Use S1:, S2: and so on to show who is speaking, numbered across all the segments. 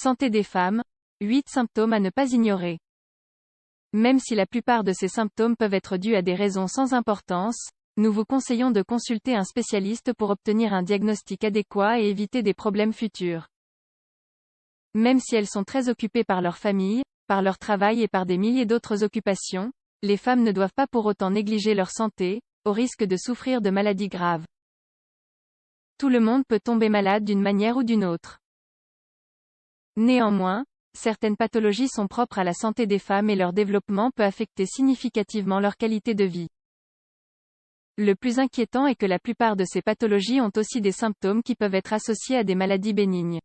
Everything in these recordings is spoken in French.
S1: Santé des femmes, 8 symptômes à ne pas ignorer. Même si la plupart de ces symptômes peuvent être dus à des raisons sans importance, nous vous conseillons de consulter un spécialiste pour obtenir un diagnostic adéquat et éviter des problèmes futurs. Même si elles sont très occupées par leur famille, par leur travail et par des milliers d'autres occupations, les femmes ne doivent pas pour autant négliger leur santé, au risque de souffrir de maladies graves. Tout le monde peut tomber malade d'une manière ou d'une autre. Néanmoins, certaines pathologies sont propres à la santé des femmes et leur développement peut affecter significativement leur qualité de vie. Le plus inquiétant est que la plupart de ces pathologies ont aussi des symptômes qui peuvent être associés à des maladies bénignes.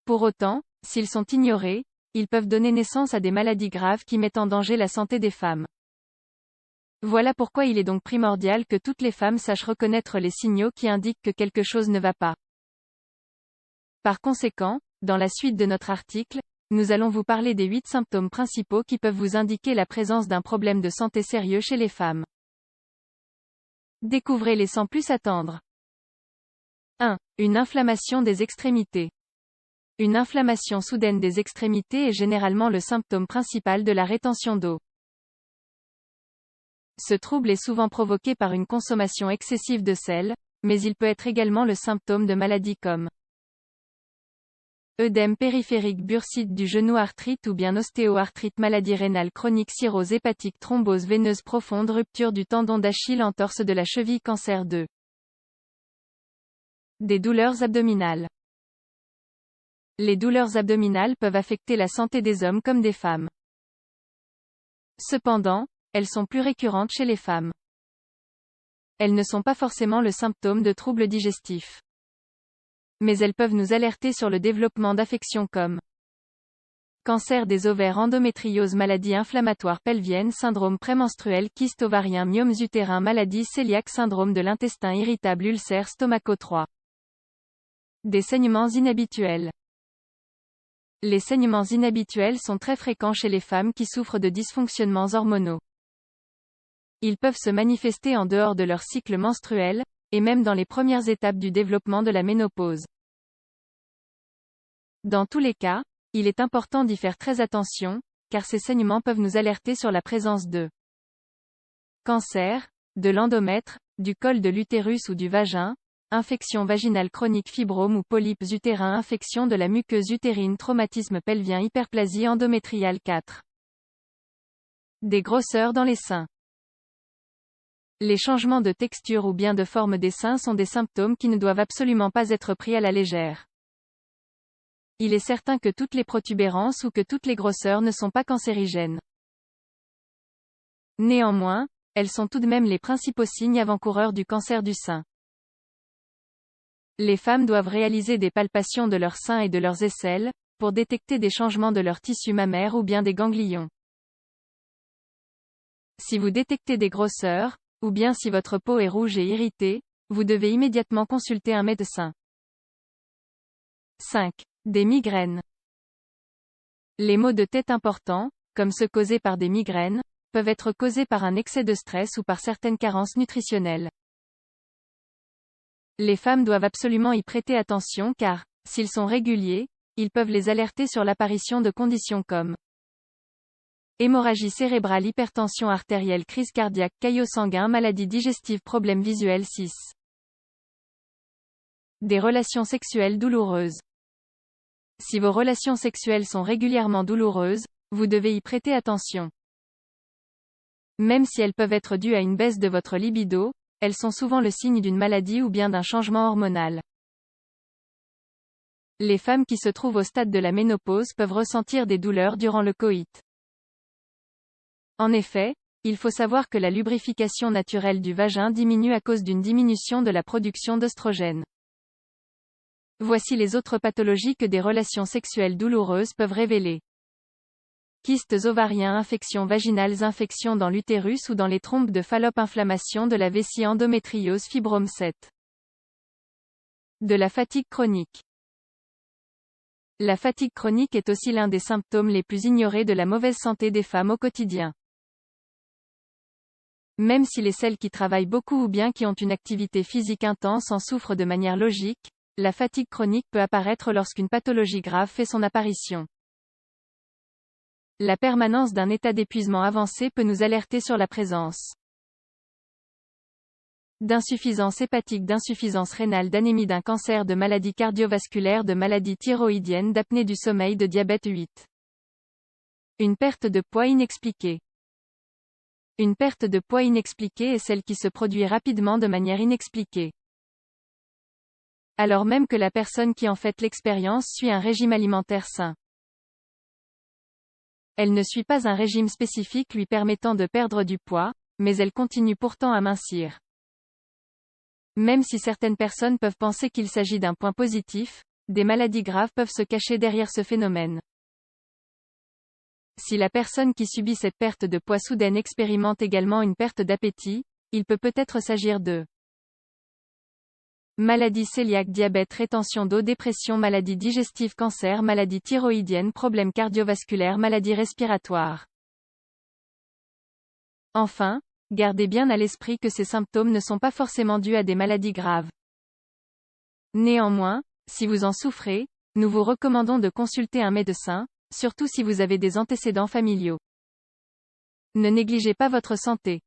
S1: Pour autant, s'ils sont ignorés, ils peuvent donner naissance à des maladies graves qui mettent en danger la santé des femmes. Voilà pourquoi il est donc primordial que toutes les femmes sachent reconnaître les signaux qui indiquent que quelque chose ne va pas. Par conséquent, dans la suite de notre article, nous allons vous parler des 8 symptômes principaux qui peuvent vous indiquer la présence d'un problème de santé sérieux chez les femmes. Découvrez-les sans plus attendre. 1. Une inflammation des extrémités. Une inflammation soudaine des extrémités est généralement le symptôme principal de la rétention d'eau. Ce trouble est souvent provoqué par une consommation excessive de sel, mais il peut être également le symptôme de maladies comme œdème périphérique, bursite du genou, arthrite ou bien ostéoarthrite, maladie rénale chronique, cirrhose hépatique, thrombose veineuse profonde, rupture du tendon d'Achille, entorse de la cheville, cancer des douleurs abdominales. Les douleurs abdominales peuvent affecter la santé des hommes comme des femmes. Cependant, elles sont plus récurrentes chez les femmes. Elles ne sont pas forcément le symptôme de troubles digestifs. Mais elles peuvent nous alerter sur le développement d'affections comme cancer des ovaires, endométriose, maladie inflammatoire pelvienne, syndrome prémenstruel, kyste ovarien, myomes utérins, maladie cœliaque, syndrome de l'intestin irritable, ulcère stomaco-3. Des saignements inhabituels. Les saignements inhabituels sont très fréquents chez les femmes qui souffrent de dysfonctionnements hormonaux. Ils peuvent se manifester en dehors de leur cycle menstruel, et même dans les premières étapes du développement de la ménopause. Dans tous les cas, il est important d'y faire très attention, car ces saignements peuvent nous alerter sur la présence de cancer, de l'endomètre, du col de l'utérus ou du vagin, infection vaginale chronique, fibrome ou polypes utérins, infection de la muqueuse utérine, traumatisme pelvien, hyperplasie endométriale. 4. Des grosseurs dans les seins. Les changements de texture ou bien de forme des seins sont des symptômes qui ne doivent absolument pas être pris à la légère. Il est certain que toutes les protubérances ou que toutes les grosseurs ne sont pas cancérigènes. Néanmoins, elles sont tout de même les principaux signes avant-coureurs du cancer du sein. Les femmes doivent réaliser des palpations de leurs seins et de leurs aisselles, pour détecter des changements de leur tissu mammaire ou bien des ganglions. Si vous détectez des grosseurs, ou bien si votre peau est rouge et irritée, vous devez immédiatement consulter un médecin. 5. Des migraines. Les maux de tête importants, comme ceux causés par des migraines, peuvent être causés par un excès de stress ou par certaines carences nutritionnelles. Les femmes doivent absolument y prêter attention car, s'ils sont réguliers, ils peuvent les alerter sur l'apparition de conditions comme hémorragie cérébrale, hypertension artérielle, crise cardiaque, caillot sanguin, maladie digestive, problèmes visuels. 6. Des relations sexuelles douloureuses. Si vos relations sexuelles sont régulièrement douloureuses, vous devez y prêter attention. Même si elles peuvent être dues à une baisse de votre libido, elles sont souvent le signe d'une maladie ou bien d'un changement hormonal. Les femmes qui se trouvent au stade de la ménopause peuvent ressentir des douleurs durant le coït. En effet, il faut savoir que la lubrification naturelle du vagin diminue à cause d'une diminution de la production d'œstrogènes. Voici les autres pathologies que des relations sexuelles douloureuses peuvent révéler. Kystes ovariens, infections vaginales, infections dans l'utérus ou dans les trompes de Fallope, inflammation de la vessie, endométriose, fibrome. 7. De la fatigue chronique. La fatigue chronique est aussi l'un des symptômes les plus ignorés de la mauvaise santé des femmes au quotidien. Même si celles qui travaillent beaucoup ou bien qui ont une activité physique intense en souffrent de manière logique, la fatigue chronique peut apparaître lorsqu'une pathologie grave fait son apparition. La permanence d'un état d'épuisement avancé peut nous alerter sur la présence d'insuffisance hépatique, d'insuffisance rénale, d'anémie, d'un cancer, de maladies cardiovasculaires, de maladies thyroïdiennes, d'apnée du sommeil, de diabète 8. Une perte de poids inexpliquée. Une perte de poids inexpliquée est celle qui se produit rapidement de manière inexpliquée, alors même que la personne qui en fait l'expérience suit un régime alimentaire sain. Elle ne suit pas un régime spécifique lui permettant de perdre du poids, mais elle continue pourtant à mincir. Même si certaines personnes peuvent penser qu'il s'agit d'un point positif, des maladies graves peuvent se cacher derrière ce phénomène. Si la personne qui subit cette perte de poids soudaine expérimente également une perte d'appétit, il peut-être s'agir de maladie cœliaque, diabète, rétention d'eau, dépression, maladie digestive, cancer, maladie thyroïdienne, problèmes cardiovasculaires, maladie respiratoire. Enfin, gardez bien à l'esprit que ces symptômes ne sont pas forcément dus à des maladies graves. Néanmoins, si vous en souffrez, nous vous recommandons de consulter un médecin, surtout si vous avez des antécédents familiaux. Ne négligez pas votre santé.